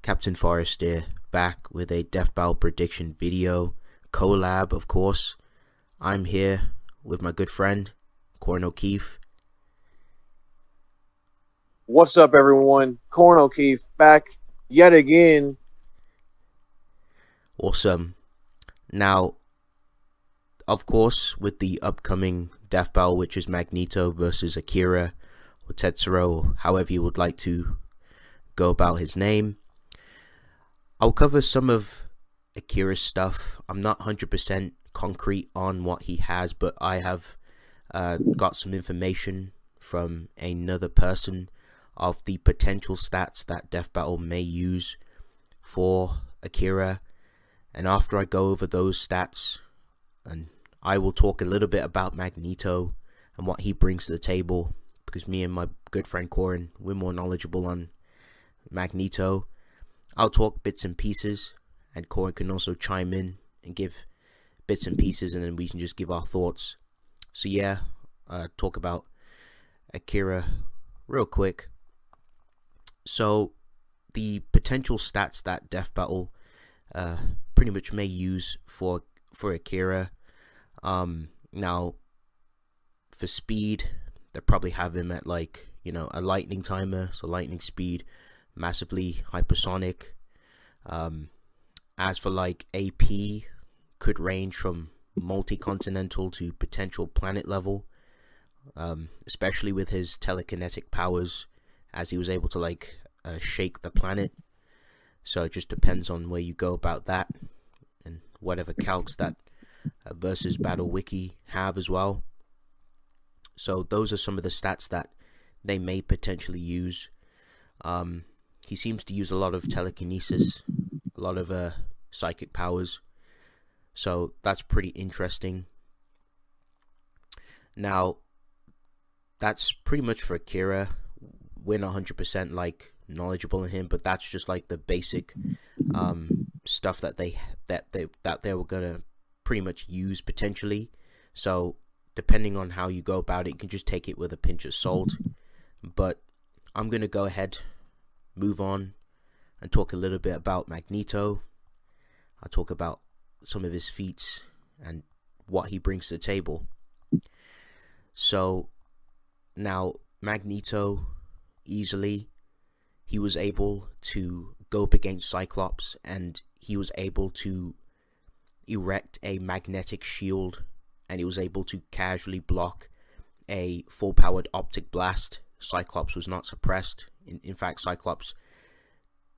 Captain Forrest here, back with a death battle prediction video. Collab, of course. I'm here with my good friend, Corn O'Keefe. What's up, everyone? Corn O'Keefe back yet again. Awesome. Now, of course, with the upcoming death battle, which is Magneto versus Akira, or Tetsuo, or however you would like to go about his name, I'll cover some of Akira's stuff. I'm not 100% concrete on what he has, but I have got some information from another person of the potential stats that Death Battle may use for Akira. And after I go over those stats, and I will talk a little bit about Magneto and what he brings to the table, because me and my good friend Corin, we're more knowledgeable on Magneto. I'll talk bits and pieces, and Corin can also chime in and give bits and pieces, and then we can just give our thoughts. So yeah, talk about Akira real quick. So the potential stats that Death Battle pretty much may use for Akira. Now for speed, they probably have him at, like, you know, a lightning timer, so lightning speed, massively hypersonic. As for like AP, could range from multi-continental to potential planet level, especially with his telekinetic powers, as he was able to shake the planet. So it just depends on where you go about that, and whatever calcs that versus Battle Wiki have as well. So those are some of the stats that they may potentially use. He seems to use a lot of telekinesis, a lot of psychic powers, so that's pretty interesting. Now, that's pretty much for Akira. We're not 100% like knowledgeable in him, but that's just like the basic stuff that they were gonna pretty much use potentially. So depending on how you go about it, you can just take it with a pinch of salt. But I'm gonna go ahead, move on, and talk a little bit about Magneto. I'll talk about some of his feats and what he brings to the table. So now Magneto, easily, he was able to go up against Cyclops, and he was able to erect a magnetic shield, and he was able to casually block a full-powered optic blast. Cyclops was not suppressed. In fact, Cyclops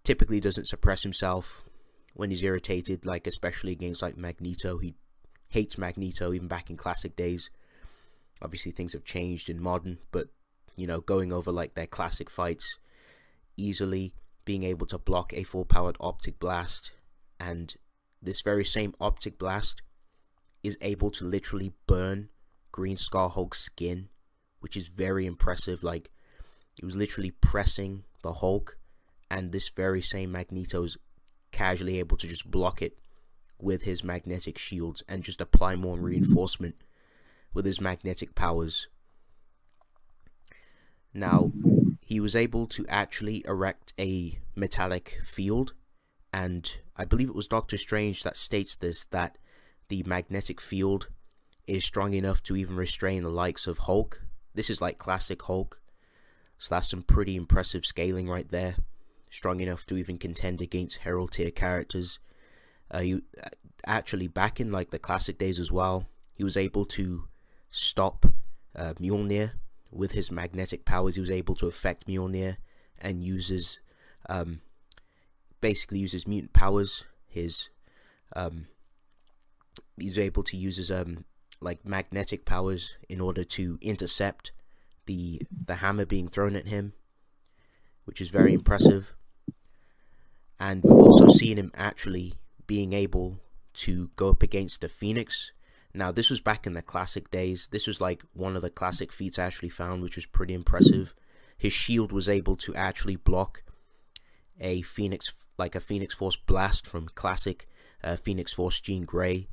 typically doesn't suppress himself when he's irritated, like especially against like Magneto. He hates Magneto even back in classic days. Obviously things have changed in modern, but you know, going over like their classic fights, easily being able to block a full-powered optic blast, and this very same optic blast is able to literally burn Green Scar Hulk's skin, which is very impressive. Like, it was literally pressing the Hulk, and this very same Magneto is casually able to just block it with his magnetic shields and just apply more reinforcement with his magnetic powers. Now, he was able to actually erect a metallic field, and I believe it was Doctor Strange that states this, that the magnetic field is strong enough to even restrain the likes of Hulk. This is like classic Hulk, so that's some pretty impressive scaling right there. Strong enough to even contend against Herald tier characters. Actually, back in like the classic days as well, he was able to stop Mjolnir with his magnetic powers. He was able to affect Mjolnir and uses basically uses mutant powers. He's able to use his like magnetic powers in order to intercept the hammer being thrown at him, which is very impressive. And we've also seen him actually being able to go up against the Phoenix. Now, this was back in the classic days. This was like one of the classic feats I actually found, which was pretty impressive. His shield was able to actually block a Phoenix Force blast from classic Phoenix Force Jean Grey.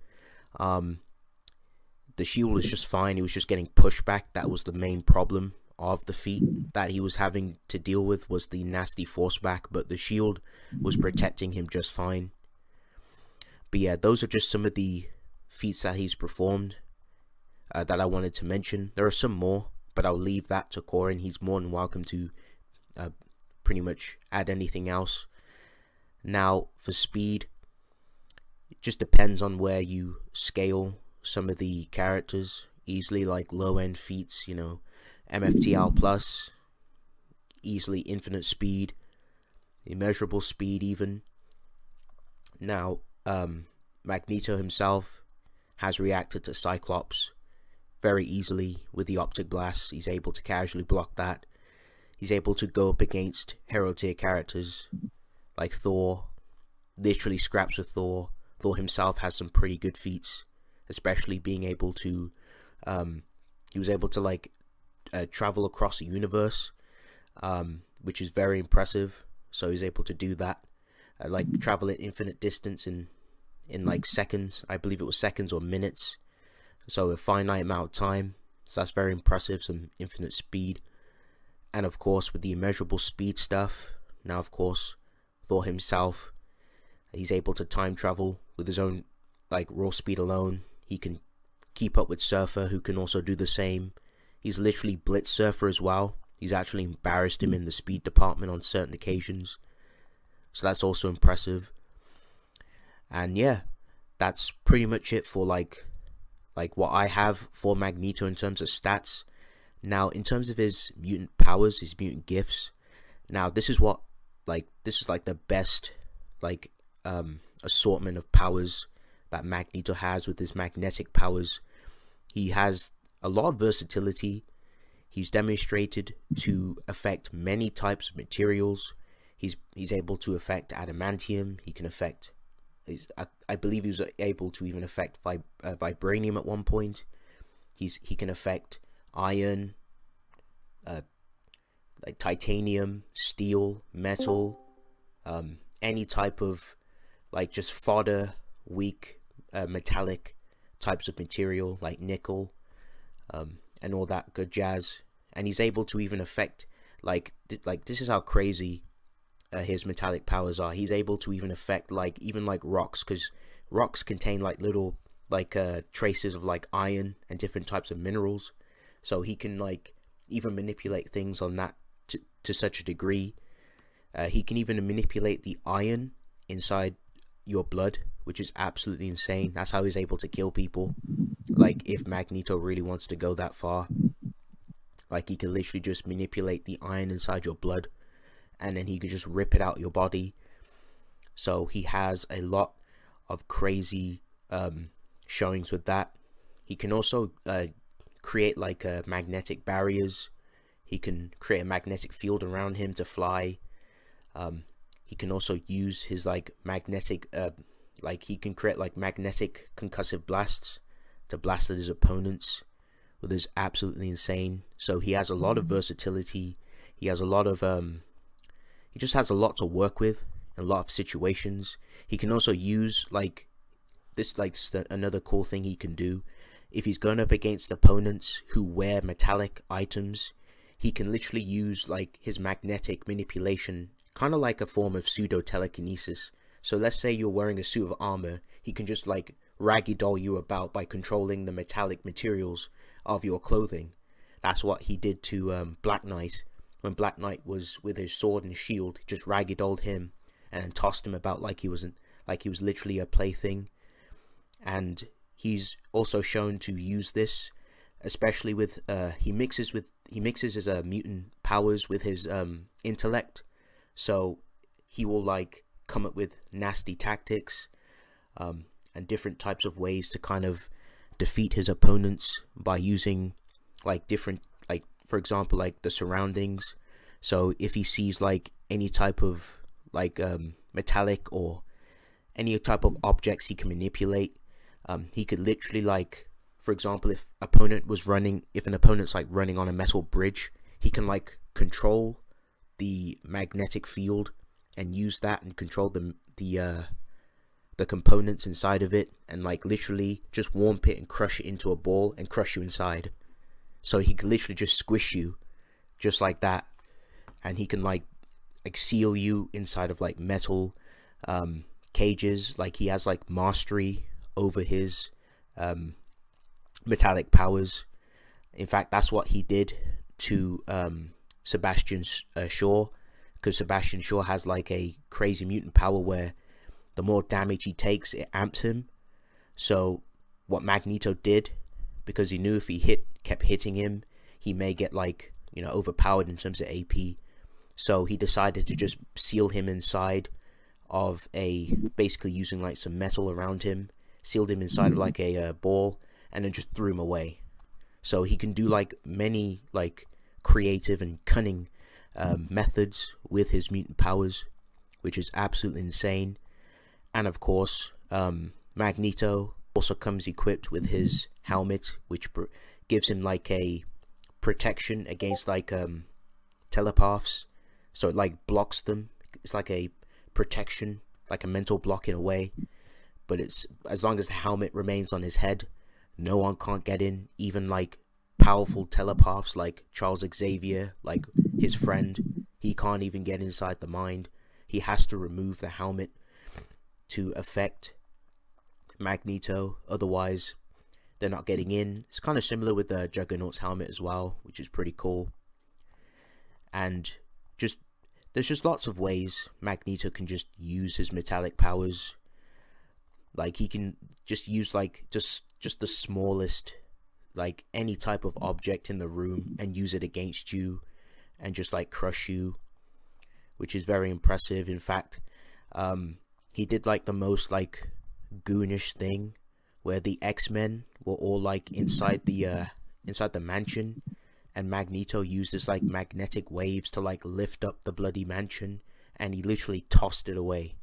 The shield was just fine. It was just getting pushed back. That was the main problem of the feat that he was having to deal with was the nasty force back, but the shield was protecting him just fine. But yeah, those are just some of the feats that he's performed that I wanted to mention. There are some more, but I'll leave that to Corin. He's more than welcome to pretty much add anything else. Now, for speed, it just depends on where you scale some of the characters. Easily like low-end feats, you know, MFTL plus, easily infinite speed, immeasurable speed even. Now, Magneto himself has reacted to Cyclops very easily with the optic blast. He's able to casually block that. He's able to go up against hero tier characters like Thor, literally scraps with Thor. Thor himself has some pretty good feats, especially being able to he was able to like travel across the universe, which is very impressive. So he's able to do that, like travel at infinite distance in like seconds. I believe it was seconds or minutes, so a finite amount of time. So that's very impressive, some infinite speed. And of course with the immeasurable speed stuff, now of course Thor himself, he's able to time travel with his own like raw speed alone. He can keep up with Surfer, who can also do the same. He's literally blitzed Surfer as well. He's actually embarrassed him in the speed department on certain occasions, so that's also impressive. And yeah, that's pretty much it for like what I have for Magneto in terms of stats. Now, in terms of his mutant powers, his mutant gifts, now this is what this is like the best assortment of powers that Magneto has with his magnetic powers. He has a lot of versatility. He's demonstrated to affect many types of materials. He's able to affect adamantium. He can affect, I believe he was able to even affect vibranium at one point. He can affect iron, like titanium, steel, metal, any type of like just fodder, weak, metallic types of material like nickel, and all that good jazz. And he's able to even affect like this is how crazy his metallic powers are. He's able to even affect even rocks, because rocks contain like little traces of like iron and different types of minerals. So he can like even manipulate things on that to such a degree. He can even manipulate the iron inside your blood, which is absolutely insane. That's how he's able to kill people. Like, if Magneto really wants to go that far, like, he can literally just manipulate the iron inside your blood, and then he could just rip it out your body. So he has a lot of crazy showings with that. He can also create like magnetic barriers. He can create a magnetic field around him to fly. He can also use his like magnetic he can create like magnetic concussive blasts to blast at his opponents, which is absolutely insane. So he has a lot of versatility. He has a lot of he just has a lot to work with in a lot of situations. He can also use another cool thing he can do. If he's going up against opponents who wear metallic items, he can literally use like his magnetic manipulation, kind of like a form of pseudo telekinesis. So let's say you're wearing a suit of armor, he can just like raggy doll you about by controlling the metallic materials of your clothing. That's what he did to Black Knight. When Black Knight was with his sword and shield, he just raggy dolled him and tossed him about like he was literally a plaything. And he's also shown to use this, especially with he mixes his mutant powers with his intellect. So he will like come up with nasty tactics and different types of ways to kind of defeat his opponents by using like different, like for example like the surroundings. So if he sees like any type of like metallic or any type of objects he can manipulate, he could literally, like for example, if an opponent's like running on a metal bridge, he can like control the magnetic field and use that and control the components inside of it, and like literally just warp it and crush it into a ball and crush you inside. So he could literally just squish you just like that. And he can like seal you inside of like metal cages. Like he has like mastery over his metallic powers. In fact, that's what he did to Sebastian Shaw, because Sebastian Shaw has like a crazy mutant power where the more damage he takes, it amps him. So what Magneto did, because he knew if he kept hitting him, he may get like, you know, overpowered in terms of AP. So he decided to just seal him inside of basically using like some metal around him, sealed him inside of like a ball, and then just threw him away. So he can do like many like creative and cunning methods with his mutant powers, which is absolutely insane. And of course, Magneto also comes equipped with his helmet, which gives him like a protection against like telepaths. So it like blocks them. It's like a protection, like a mental block in a way. But it's as long as the helmet remains on his head, no one can't get in. Even like powerful telepaths like Charles Xavier, like his friend, he can't even get inside the mind. He has to remove the helmet to affect Magneto, otherwise they're not getting in. It's kind of similar with the Juggernaut's helmet as well, which is pretty cool. And there's just lots of ways Magneto can just use his metallic powers. Like he can just use like just the smallest, like any type of object in the room, and use it against you and just like crush you, which is very impressive. In fact, he did like the most like goonish thing where the X-Men were all like inside the mansion, and Magneto used his like magnetic waves to like lift up the bloody mansion, and he literally tossed it away.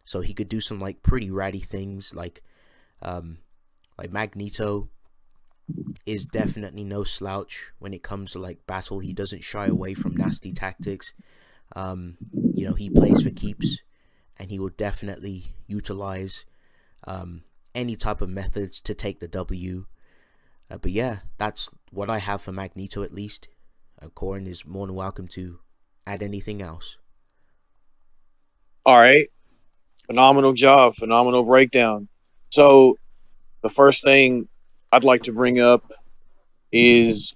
So he could do some like pretty ratty things. Like Magneto is definitely no slouch when it comes to like battle. He doesn't shy away from nasty tactics. You know, he plays for keeps, and he will definitely utilize any type of methods to take the W. But yeah, that's what I have for Magneto, at least. Corin is more than welcome to add anything else. All right. Phenomenal job. Phenomenal breakdown. So the first thing I'd like to bring up is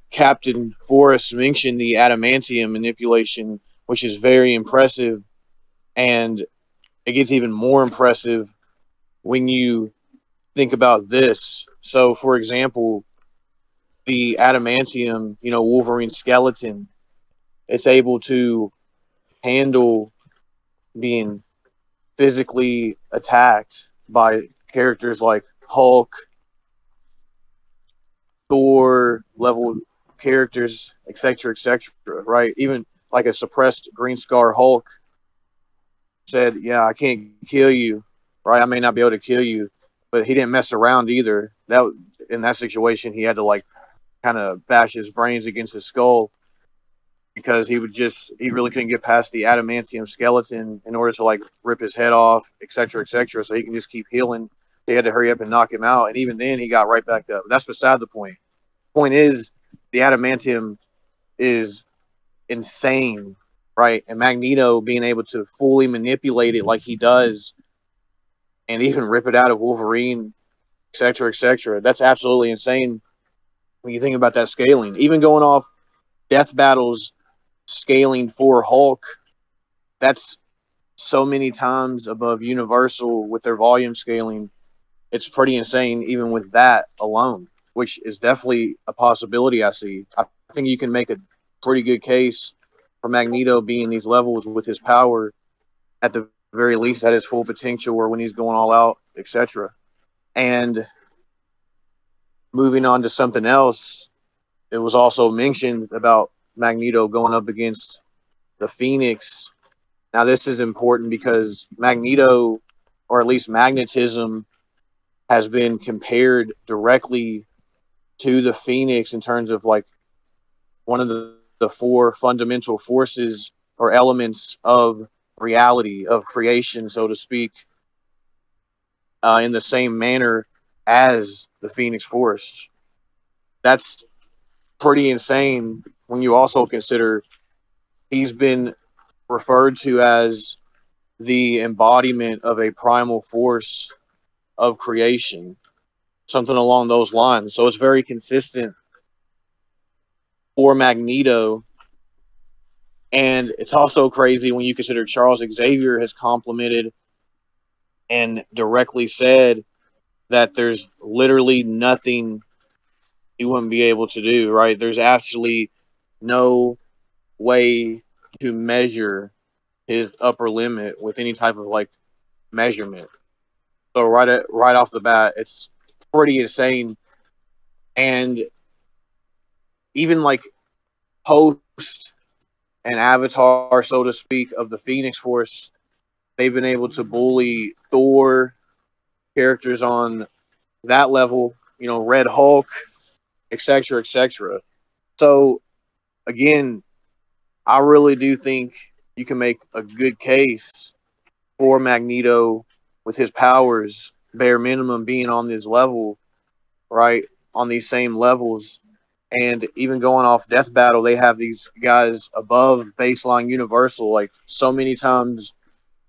Captain Forrest mentioned the adamantium manipulation, which is very impressive. And it gets even more impressive when you think about this. So, for example, the adamantium, you know, Wolverine skeleton, it's able to handle being physically attacked by characters like Hulk, Thor level characters, etc., etc., right? Even like a suppressed Green Scar Hulk said, yeah, I can't kill you, right? I may not be able to kill you, but he didn't mess around either. That in that situation, he had to like kind of bash his brains against his skull, because he really couldn't get past the adamantium skeleton in order to like rip his head off, etc., etc. So he can just keep healing. They had to hurry up and knock him out, and even then he got right back up. That's beside the point. Point is, the adamantium is insane, right? And Magneto being able to fully manipulate it like he does, and even rip it out of Wolverine, etc., etc. That's absolutely insane when you think about that scaling. Even going off Death Battle's scaling for Hulk, that's so many times above Universal with their volume scaling. It's pretty insane even with that alone, which is definitely a possibility I see. I think you can make a pretty good case for Magneto being these levels with his power, at the very least at his full potential, or when he's going all out, etc. And moving on to something else, it was also mentioned about Magneto going up against the Phoenix. Now, this is important because Magneto, or at least magnetism, has been compared directly to the Phoenix in terms of like one of the four fundamental forces or elements of reality, of creation, so to speak, in the same manner as the Phoenix Force. That's pretty insane when you also consider he's been referred to as the embodiment of a primal force of creation, something along those lines. So it's very consistent for Magneto. And it's also crazy when you consider Charles Xavier has complimented and directly said that there's literally nothing he wouldn't be able to do, right? There's actually no way to measure his upper limit with any type of like measurement. So right off the bat, it's pretty insane. And even like post and avatar, so to speak, of the Phoenix Force, they've been able to bully Thor, characters on that level, you know, Red Hulk, etc., etc. So again, I really do think you can make a good case for Magneto with his powers, bare minimum, being on this level, right? On these same levels. And even going off Death Battle, they have these guys above baseline Universal, like so many times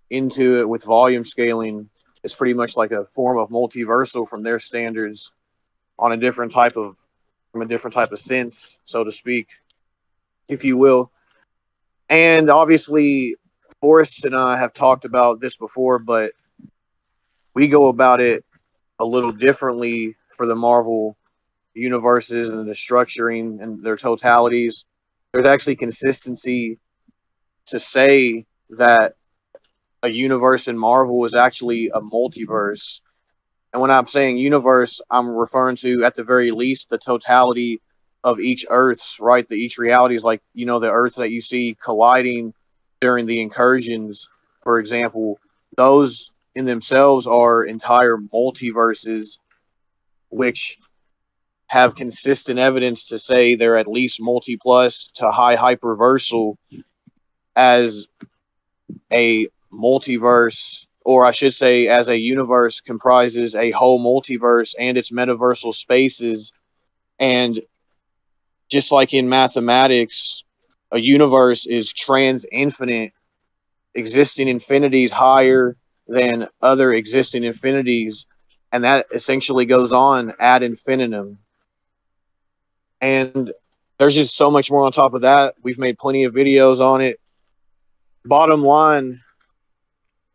into it with volume scaling. It's pretty much like a form of multiversal from their standards on a different type of from a different type of sense, so to speak, if you will. And obviously, Forrest and I have talked about this before, but we go about it a little differently for the Marvel universes and the structuring and their totalities. There's actually consistency to say that a universe in Marvel is actually a multiverse. And when I'm saying universe, I'm referring to, at the very least, the totality of each Earths, right? Each reality is like, you know, the Earth that you see colliding during the incursions, for example, those in themselves are entire multiverses, which have consistent evidence to say they're at least multi-plus to high hyperversal, as a multiverse, or I should say, as a universe comprises a whole multiverse and its metaversal spaces. And just like in mathematics, a universe is trans-infinite, existing infinities higher than other existing infinities, and that essentially goes on ad infinitum. And there's just so much more on top of that. We've made plenty of videos on it. Bottom line,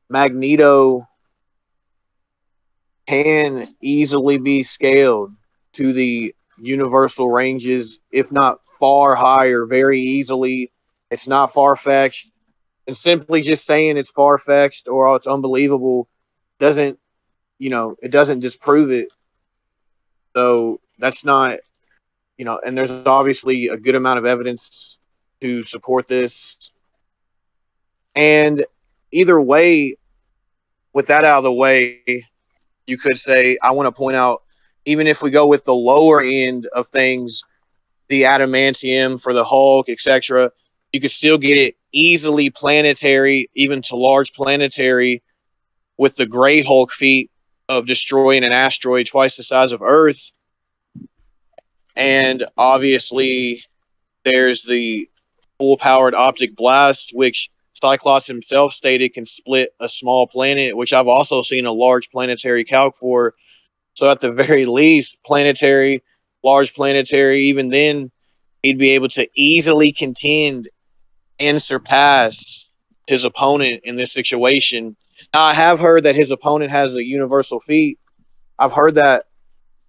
Magneto can easily be scaled to the universal ranges, if not far higher, very easily. It's not far-fetched. And simply just saying it's far-fetched or it's unbelievable doesn't, you know, it doesn't disprove it. So that's not, you know, and there's obviously a good amount of evidence to support this. And either way, with that out of the way, you could say, I want to point out, even if we go with the lower end of things, the adamantium for the Hulk, etc., you could still get it easily planetary, even to large planetary, with the Gray Hulk feat of destroying an asteroid twice the size of Earth. And obviously, there's the full-powered optic blast, which Cyclops himself stated can split a small planet, which I've also seen a large planetary calc for. So at the very least, planetary, large planetary, even then, he'd be able to easily contend and surpass his opponent in this situation. Now, I have heard that his opponent has a universal feat. I've heard that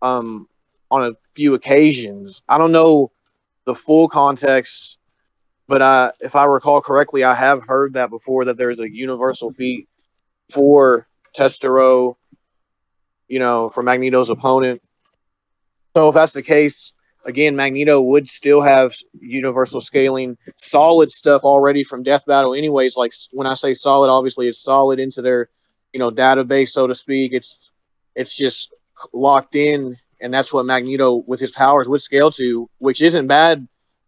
on a few occasions. I don't know the full context, but if I recall correctly, I have heard that before, that there's a universal feat for Tetsuo, you know, for Magneto's opponent. So if that's the case, again, Magneto would still have universal scaling, solid stuff already from Death Battle anyways. Like, when I say solid, obviously it's solid into their, you know, database, so to speak. It's just locked in, and that's what Magneto, with his powers, would scale to, which isn't bad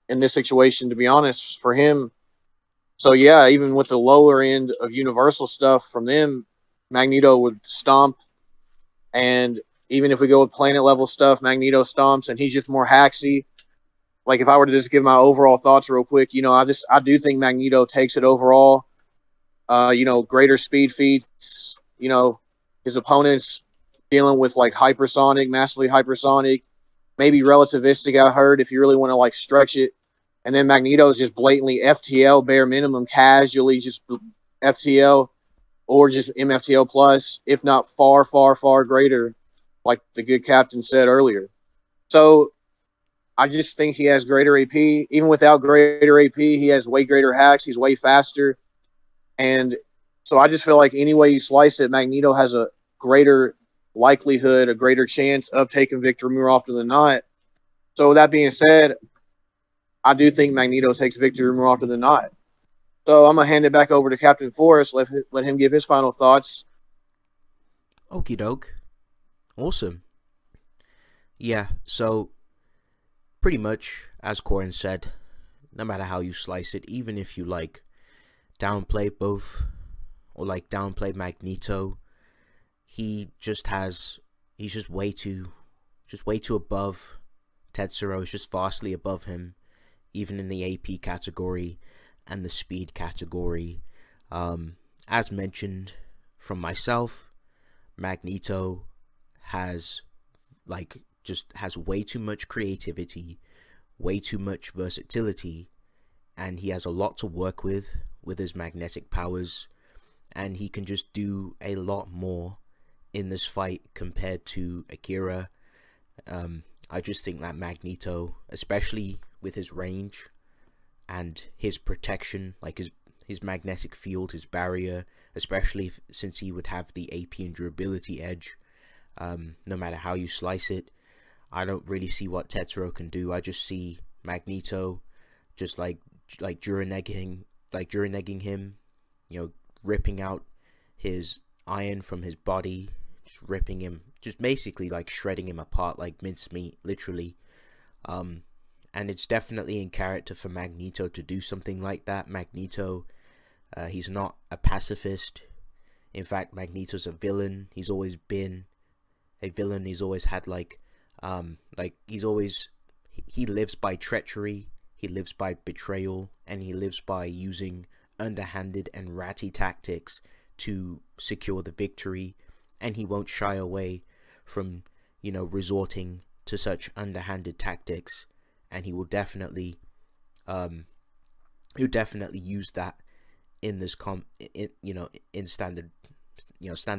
in this situation, to be honest, for him. So yeah, even with the lower end of universal stuff from them, Magneto would stomp. And even if we go with planet level stuff, Magneto stomps, and he's just more hacksy, like if I were to just give my overall thoughts real quick, I do think Magneto takes it overall. Greater speed feats. His opponents dealing with like hypersonic, massively hypersonic, maybe relativistic. I heard if you really want to like stretch it, and then Magneto is just blatantly FTL, bare minimum, casually just FTL or just MFTL plus, if not far, far, far greater, like the good captain said earlier. So I just think he has greater AP. Even without greater AP, he has way greater hacks. He's way faster. And so I just feel like any way you slice it, Magneto has a greater likelihood, a greater chance of taking victory more often than not. So with that being said, I do think Magneto takes victory more often than not. So I'm going to hand it back over to Captain Forrest, let him give his final thoughts. Okie doke. Awesome. Yeah, so pretty much, as Corin said, no matter how you slice it, even if you like downplay both or like downplay Magneto, he's just way too above Tetsuo. Is just vastly above him, even in the AP category and the speed category. As mentioned from myself, Magneto has way too much creativity, way too much versatility, and he has a lot to work with his magnetic powers, and he can just do a lot more in this fight compared to Akira. I just think that Magneto, especially with his range and his protection, like his magnetic field, his barrier, especially since he would have the AP and durability edge, no matter how you slice it, I don't really see what Tetsuo can do. I just see Magneto just like during-egging him, ripping out his iron from his body, just ripping him, just basically like shredding him apart like mincemeat, literally. And it's definitely in character for Magneto to do something like that. Magneto, he's not a pacifist. In fact, Magneto's a villain. He's always been a villain. He's always had he lives by treachery, he lives by betrayal, and he lives by using underhanded and ratty tactics to secure the victory, and he won't shy away from, resorting to such underhanded tactics, and he will definitely use that in this in standard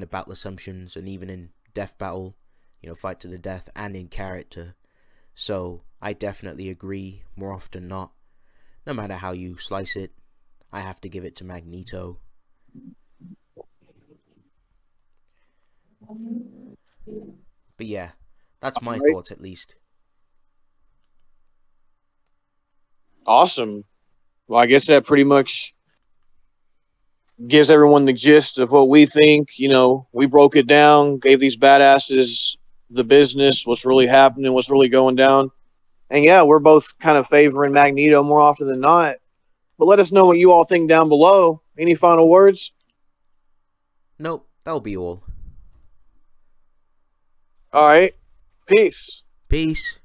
battle assumptions, and even in death battle, fight to the death, and in character. So I definitely agree, more often not, no matter how you slice it, I have to give it to Magneto. But yeah, that's my thoughts at least. Awesome. Well, I guess that pretty much gives everyone the gist of what we think. We broke it down, gave these badasses the business, what's really happening, what's really going down. And yeah, we're both kind of favoring Magneto more often than not. But let us know what you all think down below. Any final words? Nope, that'll be all. All right. Peace. Peace.